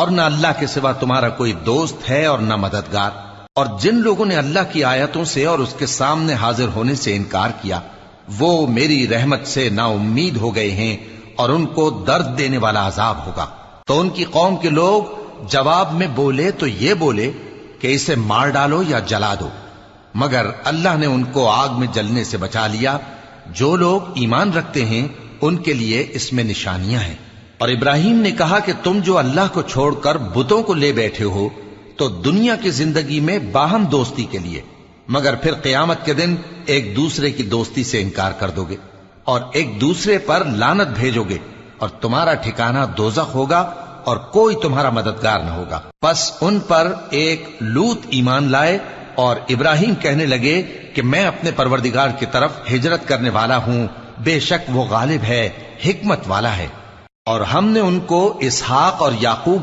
اور نہ اللہ کے سوا تمہارا کوئی دوست ہے اور نہ مددگار۔ اور جن لوگوں نے اللہ کی آیتوں سے اور اس کے سامنے حاضر ہونے سے انکار کیا وہ میری رحمت سے نا امید ہو گئے ہیں اور ان کو درد دینے والا عذاب ہوگا۔ تو ان کی قوم کے لوگ جواب میں بولے تو یہ بولے کہ اسے مار ڈالو یا جلا دو، مگر اللہ نے ان کو آگ میں جلنے سے بچا لیا۔ جو لوگ ایمان رکھتے ہیں ان کے لیے اس میں نشانیاں ہیں۔ اور ابراہیم نے کہا کہ تم جو اللہ کو چھوڑ کر بتوں کو لے بیٹھے ہو تو دنیا کی زندگی میں باہم دوستی کے لیے، مگر پھر قیامت کے دن ایک دوسرے کی دوستی سے انکار کر دو گے اور ایک دوسرے پر لعنت بھیجو گے، اور تمہارا ٹھکانہ دوزخ ہوگا اور کوئی تمہارا مددگار نہ ہوگا۔ پس ان پر ایک لوط ایمان لائے اور ابراہیم کہنے لگے کہ میں اپنے پروردگار کی طرف ہجرت کرنے والا ہوں، بے شک وہ غالب ہے، حکمت والا ہے۔ اور ہم نے ان کو اسحاق اور یعقوب